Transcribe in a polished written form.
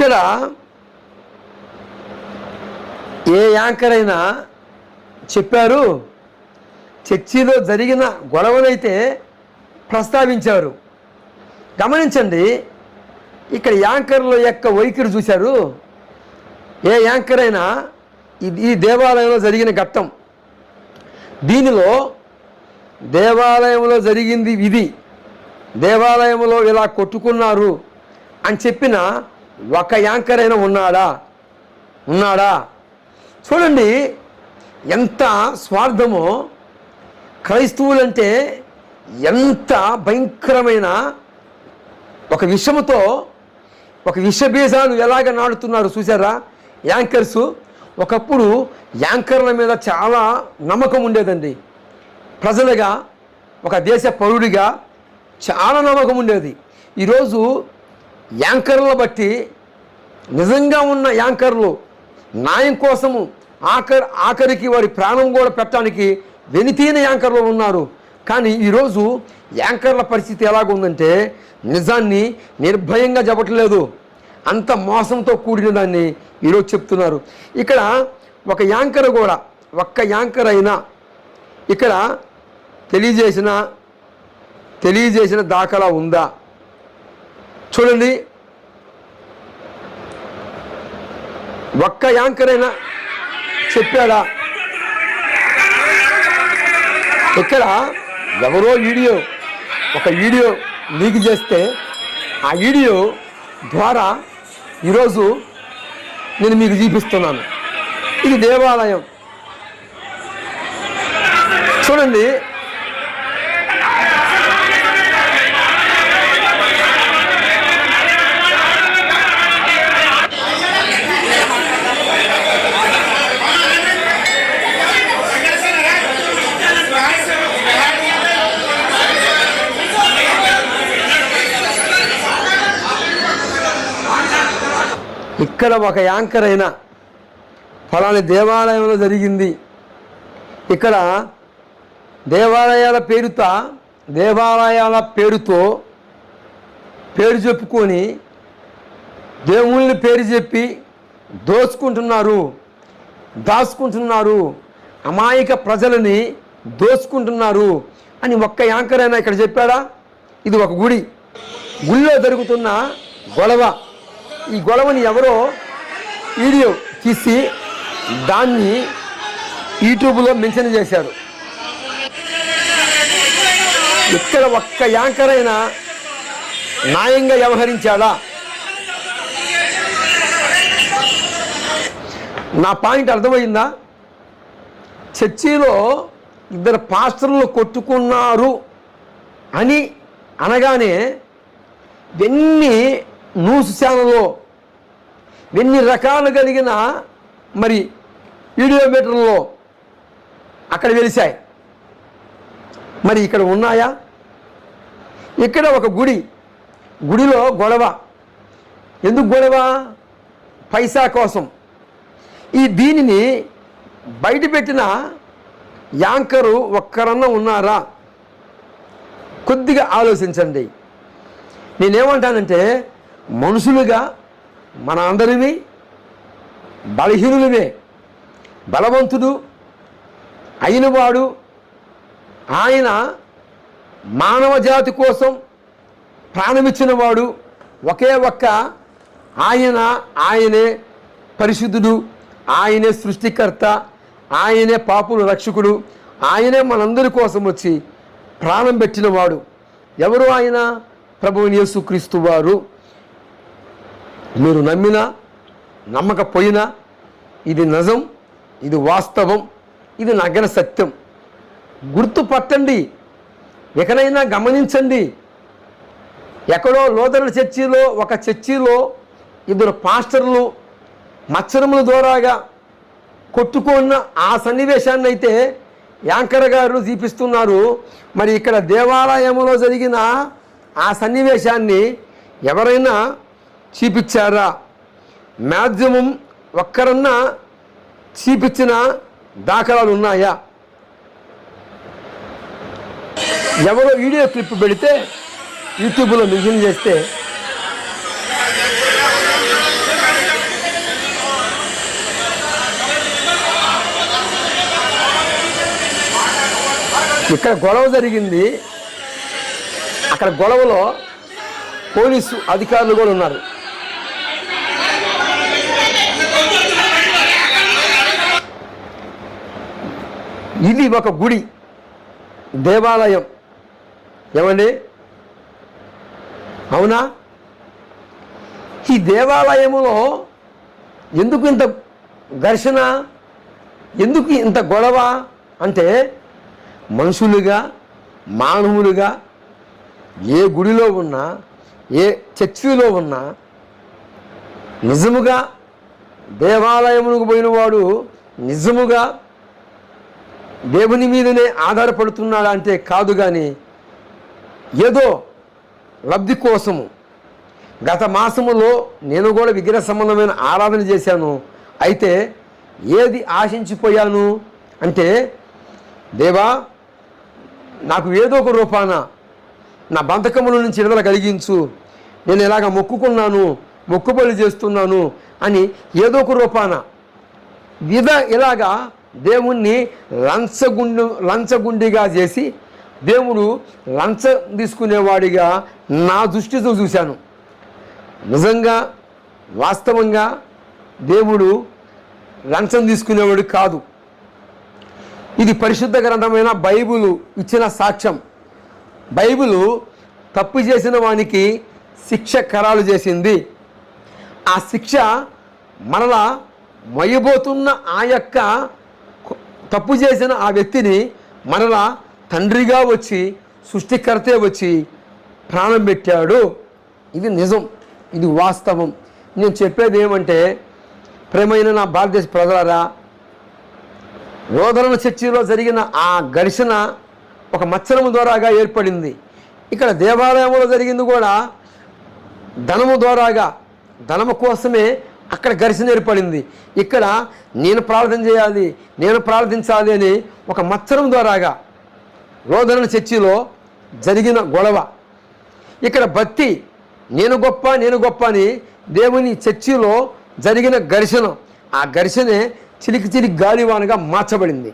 ఇక్కడ ఏ యాంకర్ అయినా చెప్పారు, చర్చిలో జరిగిన గొడవలైతే ప్రస్తావించారు. గమనించండి, ఇక్కడ యాంకర్ల యొక్క వైఖరి చూశారు. ఏ యాంకర్ అయినా ఈ దేవాలయంలో జరిగిన ఘట్టం, దీనిలో దేవాలయంలో జరిగింది ఇది, దేవాలయంలో ఇలా కొట్టుకున్నారు అని చెప్పిన ఒక యాంకర్ అయినా ఉన్నాడా? చూడండి ఎంత స్వార్థమో. క్రైస్తవులంటే ఎంత భయంకరమైన ఒక విషముతో, ఒక విషబీజాలు ఎలాగ నాడుతున్నారు చూసారా యాంకర్సు. ఒకప్పుడు యాంకర్ల మీద చాలా నమ్మకం ఉండేదండి. ప్రజలుగా, ఒక దేశ పౌరుడిగా చాలా నమ్మకం ఉండేది. ఈరోజు యాంకర్ల బట్టి నిజంగా ఉన్న యాంకర్లు న్యాయం కోసము ఆఖరికి వారి ప్రాణం కూడా పెట్టడానికి వెనితీన యాంకర్లు ఉన్నారు. కానీ ఈరోజు యాంకర్ల పరిస్థితి ఎలాగుందంటే నిజాన్ని నిర్భయంగా చెప్పట్లేదు, అంత మోసంతో కూడిన దాన్ని ఈరోజు చెప్తున్నారు. ఇక్కడ ఒక యాంకర్ కూడా, ఒక్క యాంకర్ అయినా ఇక్కడ తెలియజేసిన దాఖలా ఉందా? చూడండి, ఒక్క యాంకర్ అయినా చెప్పాడా? ఇక్కడ ఎవరో ఒక వీడియో లీక్ చేస్తే ఆ వీడియో ద్వారా ఈరోజు నేను మీకు చూపిస్తున్నాను. ఇది దేవాలయం చూడండి. ఇక్కడ ఒక యాంకర్ అయినా ఫలాని దేవాలయంలో జరిగింది, ఇక్కడ దేవాలయాల పేరుతో పేరు చెప్పుకొని దేవుళ్ళని పేరు చెప్పి దాచుకుంటున్నారు, అమాయక ప్రజలని దోచుకుంటున్నారు అని ఒక్క యాంకర్ అయినా ఇక్కడ చెప్పాడా? ఇది ఒక గుడిలో జరుగుతున్న గొడవ. ఈ గొడవని ఎవరో వీడియో తీసి దాన్ని యూట్యూబ్లో మెన్షన్ చేశారు. ఇక్కడ ఒక్క యాంకర్ అయినా న్యాయంగా వ్యవహరించాడా? నా పాయింట్ అర్థమైందా? చర్చిలో ఇద్దరు పాస్టర్లు కొట్టుకున్నారు అని అనగానే న్యూస్ ఛానల్లో ఎన్ని రకాలు కలిగిన మరి వీడియోమీటర్లో అక్కడ వెలిశాయి. మరి ఇక్కడ ఉన్నాయా? ఇక్కడ ఒక గుడిలో గొడవ. ఎందుకు గొడవ? పైసా కోసం. దీనిని బయట పెట్టిన యాంకరు ఒక్కరన్నా ఉన్నారా? కొద్దిగా ఆలోచించండి. నేనేమంటానంటే, మనుషులుగా మన అందరివి బలహీనులమే. బలవంతుడు అయినవాడు ఆయన మానవ జాతి కోసం ప్రాణమిచ్చినవాడు ఒకే ఒక్క ఆయనే పరిశుద్ధుడు, ఆయనే సృష్టికర్త, ఆయనే పాపుల రక్షకుడు, ఆయనే మనందరి కోసం వచ్చి ప్రాణం పెట్టినవాడు. ఎవరు ఆయన? ప్రభువు యేసుక్రీస్తు వారు. మీరు నమ్మినా నమ్మకపోయినా ఇది నిజం, ఇది వాస్తవం, ఇది నగ్న సత్యం. గుర్తుపట్టండి, ఎక్కడైనా గమనించండి. ఎక్కడో లోదరణ చర్చిలో, ఒక చర్చిలో ఇద్దరు పాస్టర్లు మత్సరముల ద్వారాగా కొట్టుకున్న ఆ సన్నివేశాన్ని అయితే యాంకర్ గారు చూపిస్తున్నారు. మరి ఇక్కడ దేవాలయంలో జరిగిన ఆ సన్నివేశాన్ని ఎవరైనా చూపించారా? మ్యాక్సిమం ఒక్కరన్నా చూపించిన దాఖలాలు ఉన్నాయా? ఎవరో వీడియో క్లిప్ పెడితే యూట్యూబ్లో మెన్షన్ చేస్తే ఇక్కడ గొడవ జరిగింది. అక్కడ గొడవలో పోలీసు అధికారులు కూడా ఉన్నారు. ఇది ఒక గుడి, దేవాలయం. ఏమండి, అవునా? ఈ దేవాలయములో ఎందుకు ఇంత ఘర్షణ, ఎందుకు ఇంత గొడవ అంటే, మనుషులుగా మానవులుగా ఏ గుడిలో ఉన్నా, ఏ చర్చిలో ఉన్నా, నిజముగా దేవాలయమునకు పోయినవాడు నిజముగా దేవుని మీదనే ఆధారపడుతున్నాడా అంటే కాదు. కానీ ఏదో లబ్ధి కోసము. గత మాసములో నేను కూడా విగ్రహ సంబంధమైన ఆరాధన చేశాను. అయితే ఏది ఆశించిపోయాను అంటే, దేవా నాకు ఏదో ఒక రూపాన నా బంధకముల నుంచి విడుదల కలిగించు, నేను ఇలాగ మొక్కుకున్నాను, మొక్కుబలి చేస్తున్నాను అని ఏదో ఒక రూపాన ఇలాగా దేవుణ్ణి లంచగుండిగా చేసి, దేవుడు లంచం తీసుకునేవాడిగా నా దృష్టితో చూశాను. నిజంగా వాస్తవంగా దేవుడు లంచం తీసుకునేవాడు కాదు. ఇది పరిశుద్ధ గ్రంథమైన బైబిలు ఇచ్చిన సాక్ష్యం. బైబిలు తప్పు చేసిన వానికి శిక్ష ఖరారు చేసింది. ఆ శిక్ష మరలా మొయ్యబోతున్న ఆ యొక్క తప్పు చేసిన ఆ వ్యక్తిని మరలా తండ్రిగా వచ్చి, సృష్టికర్తే వచ్చి ప్రాణం పెట్టాడు. ఇది నిజం, ఇది వాస్తవం. నేను చెప్పేది ఏమంటే, ప్రేమైన నా భారతదేశ ప్రజలారా, రోదరణ చర్చిలో జరిగిన ఆ ఘర్షణ ఒక మత్సరము ద్వారాగా ఏర్పడింది. ఇక్కడ దేవాలయంలో జరిగింది కూడా ధనము ద్వారాగా, ధనము కోసమే అక్కడ ఘర్షణ ఏర్పడింది. ఇక్కడ నేను ప్రార్థన చేయాలి, నేను ప్రార్థించాలి అని ఒక మత్సరం ద్వారాగా రోదరణ చర్చిలో జరిగిన గొడవ. ఇక్కడ భక్తి, నేను గొప్ప నేను గొప్ప అని దేవుని చర్చిలో జరిగిన ఘర్షణ, ఆ ఘర్షణే చిలికి గాలివానగా మార్చబడింది.